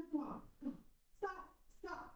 Stop, stop.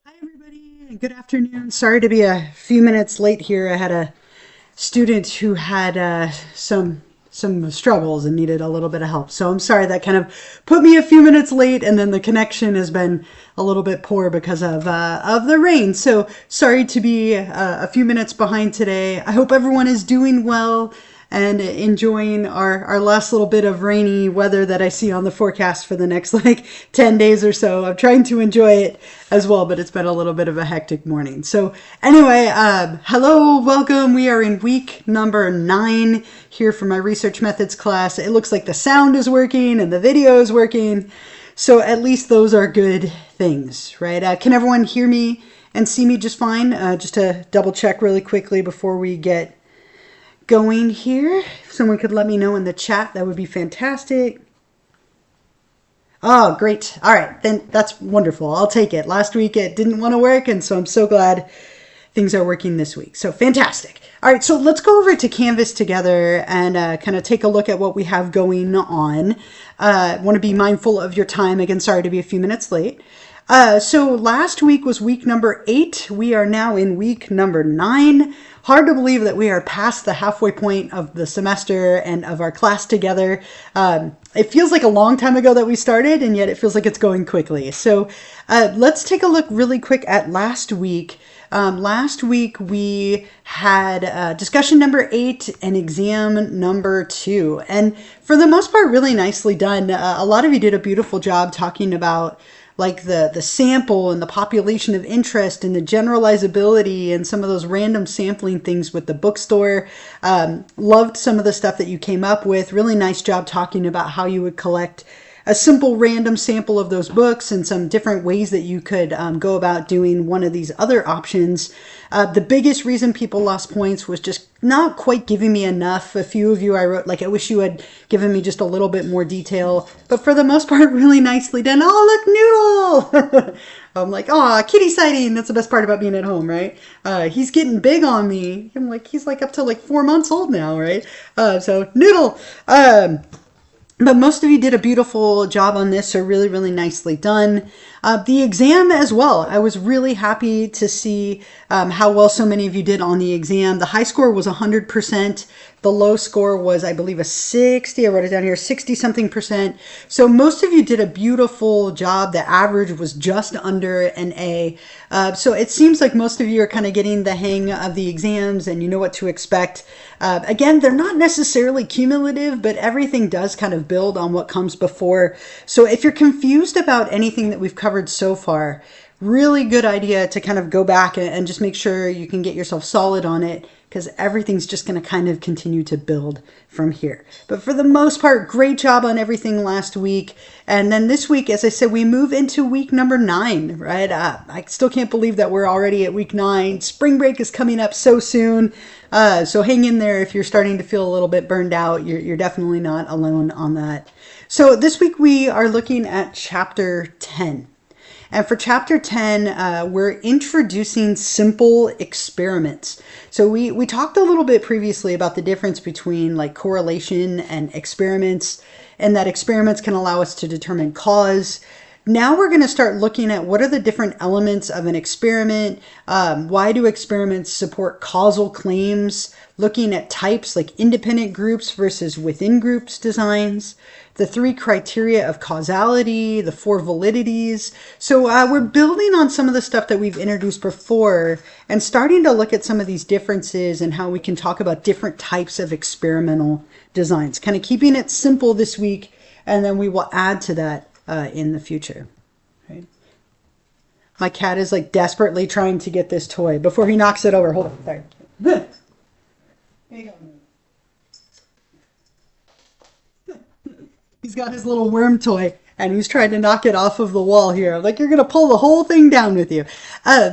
Hi, everybody, and good afternoon. Sorry to be a few minutes late here. I had a student who had some struggles and needed a little bit of help. So I'm sorry that kind of put me a few minutes late, and then the connection has been a little bit poor because of the rain. So sorry to be a few minutes behind today. I hope everyone is doing well and enjoying our last little bit of rainy weather that I see on the forecast for the next like 10 days or so. I'm trying to enjoy it as well, but it's been a little bit of a hectic morning. So anyway, hello, welcome. We are in week number 9 here for my research methods class. It looks like the sound is working and the video is working. So at least those are good things, right? Can everyone hear me and see me just fine? Just to double check really quickly before we get going here. If someone could let me know in the chat, that would be fantastic. Oh, great. All right, then that's wonderful. I'll take it. Last week it didn't want to work, and so I'm so glad things are working this week. So fantastic. All right, so let's go over to Canvas together and kind of take a look at what we have going on. Want to be mindful of your time. Again, sorry to be a few minutes late. So last week was week number 8. We are now in week number 9. Hard to believe that we are past the halfway point of the semester and of our class together. It feels like a long time ago that we started, and yet it feels like it's going quickly. So let's take a look really quick at last week. Last week we had discussion number 8 and exam number 2. And for the most part, really nicely done. A lot of you did a beautiful job talking about like the sample and the population of interest and the generalizability and some of those random sampling things with the bookstore. Loved some of the stuff that you came up with. Really nice job talking about how you would collect a simple random sample of those books and some different ways that you could go about doing one of these other options. The biggest reason people lost points was just not quite giving me enough. A few of you I wrote, like, I wish you had given me just a little bit more detail. But for the most part, really nicely done. Oh, look, Noodle! I'm like, oh, kitty sighting. That's the best part about being at home, right? He's getting big on me. I'm like, he's like up to like 4 months old now, right? So, Noodle! But most of you did a beautiful job on this, so really, really nicely done. The exam as well. I was really happy to see how well so many of you did on the exam. The high score was 100%. The low score was, I believe, a 60. I wrote it down here, 60-something%. So most of you did a beautiful job. The average was just under an A. So it seems like most of you are kind of getting the hang of the exams and you know what to expect. Again, they're not necessarily cumulative, but everything does kind of build on what comes before. So if you're confused about anything that we've covered so far, really good idea to kind of go back and just make sure you can get yourself solid on it because everything's just going to kind of continue to build from here. But for the most part, great job on everything last week. And then this week, as I said, we move into week number 9, right? I still can't believe that we're already at week 9. Spring break is coming up so soon. So hang in there if you're starting to feel a little bit burned out. You're definitely not alone on that. So this week we are looking at chapter 10. And for chapter 10, we're introducing simple experiments. So we talked a little bit previously about the difference between like correlation and experiments, and that experiments can allow us to determine cause. Now we're going to start looking at what are the different elements of an experiment. Why do experiments support causal claims? Looking at types like independent groups versus within groups designs. The 3 criteria of causality, the 4 validities. So we're building on some of the stuff that we've introduced before and starting to look at some of these differences and how we can talk about different types of experimental designs. Kind of keeping it simple this week, and then we will add to that in the future. Right? My cat is like desperately trying to get this toy before he knocks it over. Hold on, sorry. Here you go. He's got his little worm toy and he's trying to knock it off of the wall here. I'm like, you're going to pull the whole thing down with you.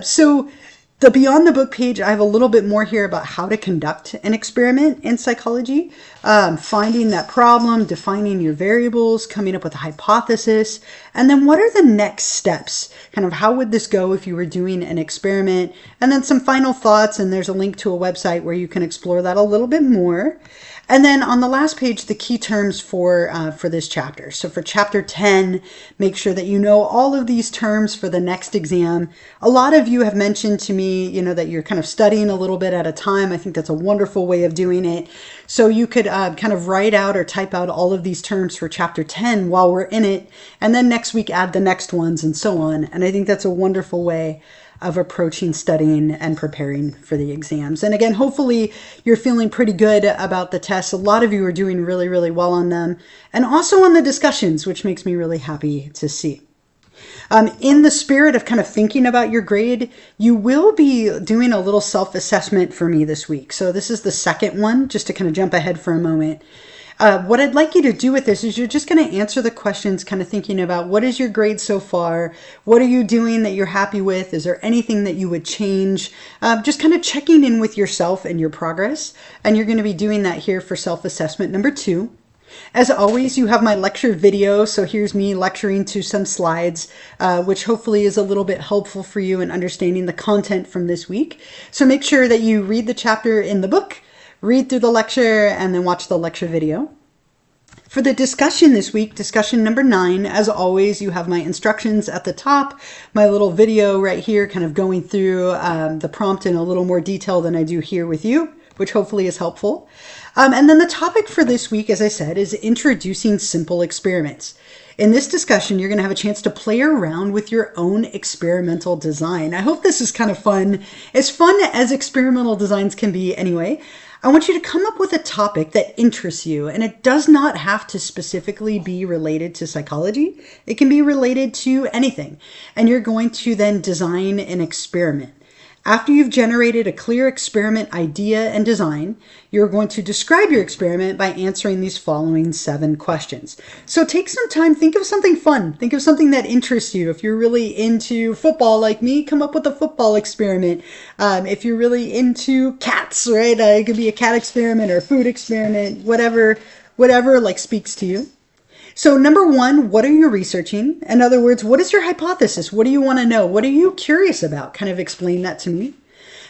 So the Beyond the Book page, I have a little bit more here about how to conduct an experiment in psychology, finding that problem, defining your variables, coming up with a hypothesis, and then what are the next steps? Kind of how would this go if you were doing an experiment? And then some final thoughts, and there's a link to a website where you can explore that a little bit more. And then on the last page, the key terms for this chapter. So for chapter 10, make sure that you know all of these terms for the next exam. A lot of you have mentioned to me, that you're kind of studying a little bit at a time. I think that's a wonderful way of doing it. So you could kind of write out or type out all of these terms for chapter 10 while we're in it. And then next week, add the next ones and so on. And I think that's a wonderful way of approaching studying and preparing for the exams. And again, hopefully you're feeling pretty good about the tests. A lot of you are doing really, really well on them, and also on the discussions, which makes me really happy to see. In the spirit of kind of thinking about your grade, you will be doing a little self-assessment for me this week. So this is the second one, just to kind of jump ahead for a moment. What I'd like you to do with this is you're just going to answer the questions kind of thinking about what is your grade so far? What are you doing that you're happy with? Is there anything that you would change? Just kind of checking in with yourself and your progress. And you're going to be doing that here for self-assessment number 2. As always, you have my lecture video. So here's me lecturing to some slides, which hopefully is a little bit helpful for you in understanding the content from this week. So make sure that you read the chapter in the book, read through the lecture, and then watch the lecture video. For the discussion this week, discussion number 9, as always, you have my instructions at the top, my little video right here kind of going through the prompt in a little more detail than I do here with you, which hopefully is helpful. And then the topic for this week, as I said, is introducing simple experiments. In this discussion, you're going to have a chance to play around with your own experimental design. I hope this is kind of fun, as fun as experimental designs can be anyway. I want you to come up with a topic that interests you, and it does not have to specifically be related to psychology. It can be related to anything, and you're going to then design an experiment. After you've generated a clear experiment idea and design, you're going to describe your experiment by answering these following 7 questions. So take some time, think of something fun, think of something that interests you. If you're really into football like me, come up with a football experiment. If you're really into cats, right, it could be a cat experiment or a food experiment, whatever like speaks to you. So number 1, what are you researching? In other words, what is your hypothesis? What do you want to know? What are you curious about? Kind of explain that to me.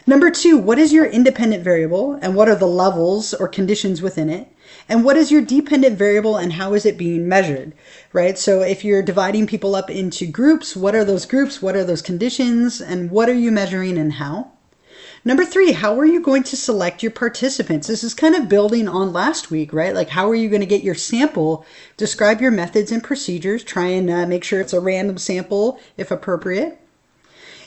Number 2, what is your independent variable and what are the levels or conditions within it? And what is your dependent variable and how is it being measured, right? So if you're dividing people up into groups, what are those groups? What are those conditions? And what are you measuring and how? Number 3, how are you going to select your participants? This is kind of building on last week, right? Like, how are you going to get your sample? Describe your methods and procedures. Try and make sure it's a random sample if appropriate.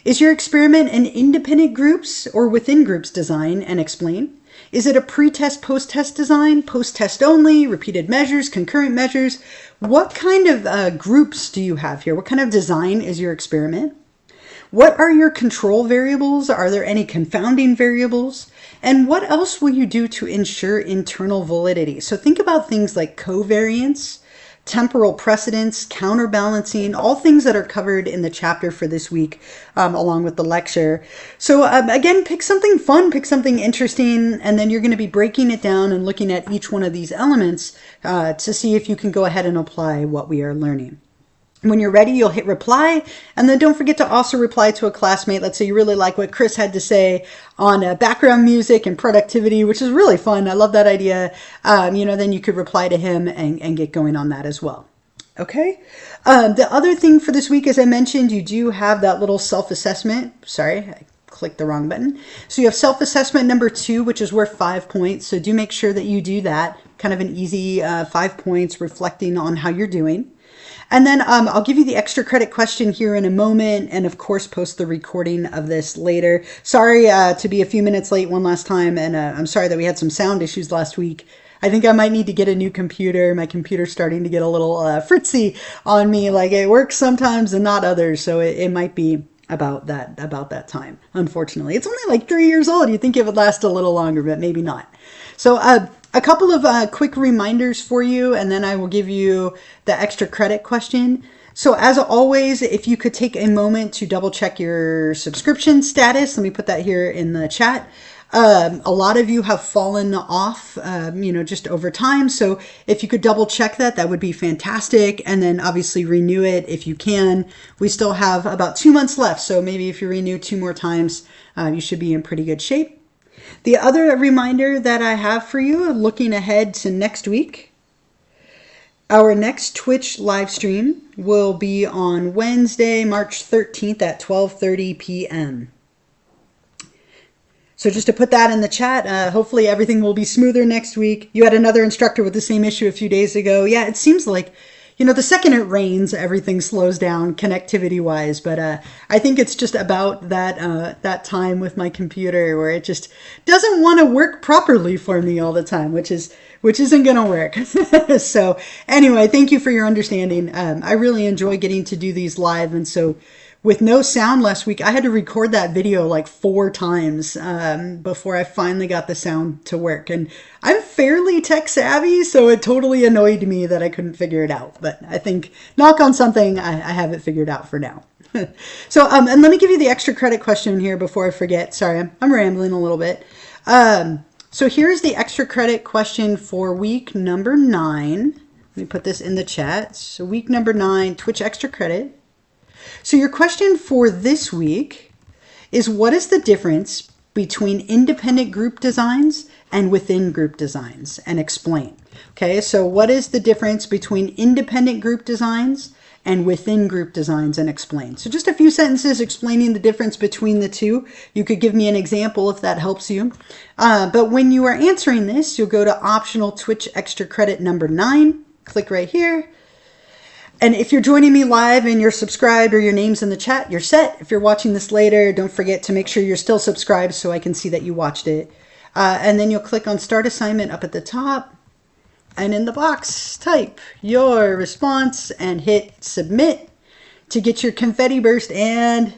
Is your experiment an independent groups or within groups design, and explain? Is it a pre-test, post-test design, post-test only, repeated measures, concurrent measures? What kind of groups do you have here? What kind of design is your experiment? What are your control variables? Are there any confounding variables? And what else will you do to ensure internal validity? So think about things like covariance, temporal precedence, counterbalancing, all things that are covered in the chapter for this week, along with the lecture. So again, pick something fun, pick something interesting, and then you're going to be breaking it down and looking at each one of these elements to see if you can go ahead and apply what we are learning. When you're ready, you'll hit reply, and then don't forget to also reply to a classmate. Let's say you really like what Chris had to say on background music and productivity, which is really fun. I love that idea. Then you could reply to him and get going on that as well. Okay. The other thing for this week, as I mentioned, you do have that little self-assessment. Sorry, I clicked the wrong button. So you have self-assessment number 2, which is worth 5 points. So do make sure that you do that. Kind of an easy 5 points reflecting on how you're doing. And then I'll give you the extra credit question here in a moment, and of course post the recording of this later. Sorry to be a few minutes late one last time, and I'm sorry that we had some sound issues last week. I think I might need to get a new computer. My computer's starting to get a little fritzy on me. Like, it works sometimes and not others, so it might be about that time, unfortunately. It's only like 3 years old. You'd think it would last a little longer, but maybe not. So a couple of quick reminders for you, and then I will give you the extra credit question. So as always, if you could take a moment to double check your subscription status, let me put that here in the chat. A lot of you have fallen off, just over time. So if you could double check that, that would be fantastic. And then obviously renew it if you can. We still have about 2 months left. So maybe if you renew 2 more times, you should be in pretty good shape. The other reminder that I have for you, looking ahead to next week, our next Twitch live stream will be on Wednesday, March 13th at 12:30 p.m. So just to put that in the chat, hopefully everything will be smoother next week. You had another instructor with the same issue a few days ago. Yeah, it seems like, the second it rains, everything slows down connectivity-wise. But I think it's just about that time with my computer where it just doesn't want to work properly for me all the time, which isn't going to work. So anyway, thank you for your understanding. I really enjoy getting to do these live, and so with no sound last week, I had to record that video like 4 times before I finally got the sound to work. And I'm fairly tech savvy, so it totally annoyed me that I couldn't figure it out. But I think, knock on something, I have it figured out for now. So, and let me give you the extra credit question here before I forget. Sorry, I'm rambling a little bit. So here's the extra credit question for week number 9. Let me put this in the chat. So week number 9, Twitch extra credit. So your question for this week is, what is the difference between independent group designs and within group designs? And explain. Okay, so what is the difference between independent group designs and within group designs, and explain? So just a few sentences explaining the difference between the two. You could give me an example if that helps you. But when you are answering this, you'll go to optional Twitch extra credit number 9. Click right here. And if you're joining me live and you're subscribed or your name's in the chat, you're set. If you're watching this later, don't forget to make sure you're still subscribed so I can see that you watched it. And then you'll click on Start Assignment up at the top. And in the box, type your response and hit Submit to get your confetti burst and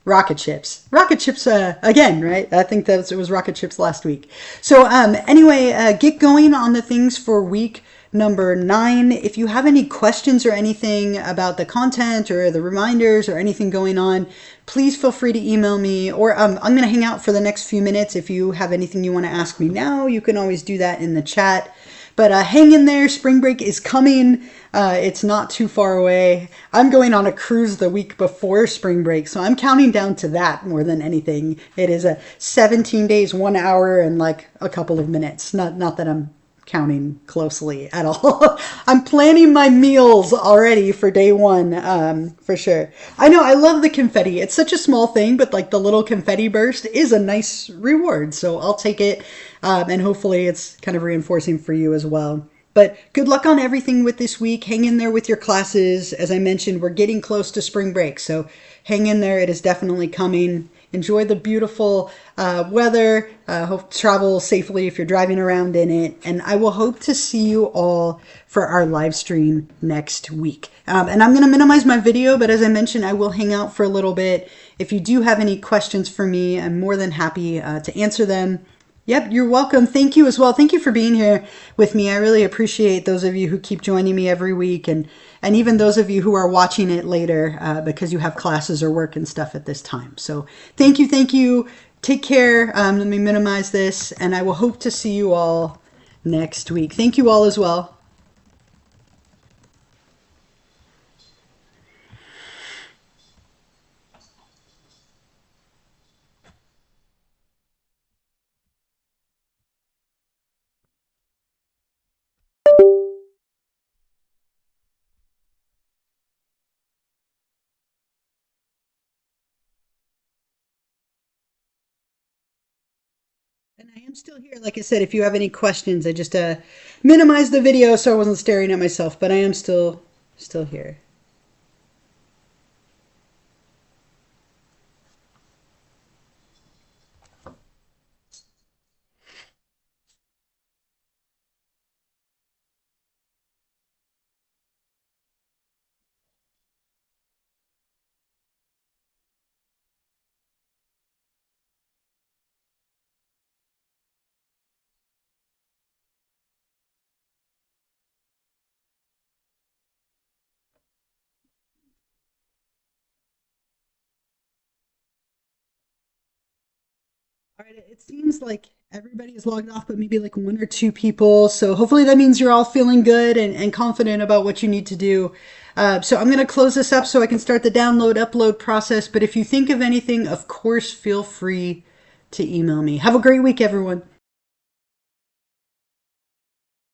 rocket chips. Rocket chips again, right? I think it was rocket chips last week. So anyway, get going on the things for week number 9. If you have any questions or anything about the content or the reminders or anything going on, please feel free to email me, or I'm going to hang out for the next few minutes. If you have anything you want to ask me now, you can always do that in the chat. But hang in there. Spring break is coming. It's not too far away. I'm going on a cruise the week before spring break, so I'm counting down to that more than anything. It is a 17 days, 1 hour, and like a couple of minutes. Not that I'm counting closely at all. I'm planning my meals already for day 1, for sure. I know, I love the confetti. It's such a small thing, but like the little confetti burst is a nice reward. So I'll take it, and hopefully it's kind of reinforcing for you as well. But good luck on everything with this week. Hang in there with your classes. As I mentioned, we're getting close to spring break, so hang in there. It is definitely coming. Enjoy the beautiful weather. Hope travel safely if you're driving around in it. And I will hope to see you all for our live stream next week. And I'm going to minimize my video, but as I mentioned, I will hang out for a little bit. If you do have any questions for me, I'm more than happy to answer them. Yep, you're welcome. Thank you as well. Thank you for being here with me. I really appreciate those of you who keep joining me every week, and even those of you who are watching it later because you have classes or work and stuff at this time. So thank you, thank you. Take care. Let me minimize this, and I will hope to see you all next week. Thank you all as well. And I am still here. Like I said, if you have any questions, I just minimized the video so I wasn't staring at myself, but I am still here. All right, it seems like everybody is logged off, but maybe like one or two people. So hopefully that means you're all feeling good and confident about what you need to do. So I'm going to close this up so I can start the download, upload process. But if you think of anything, of course, feel free to email me. Have a great week, everyone.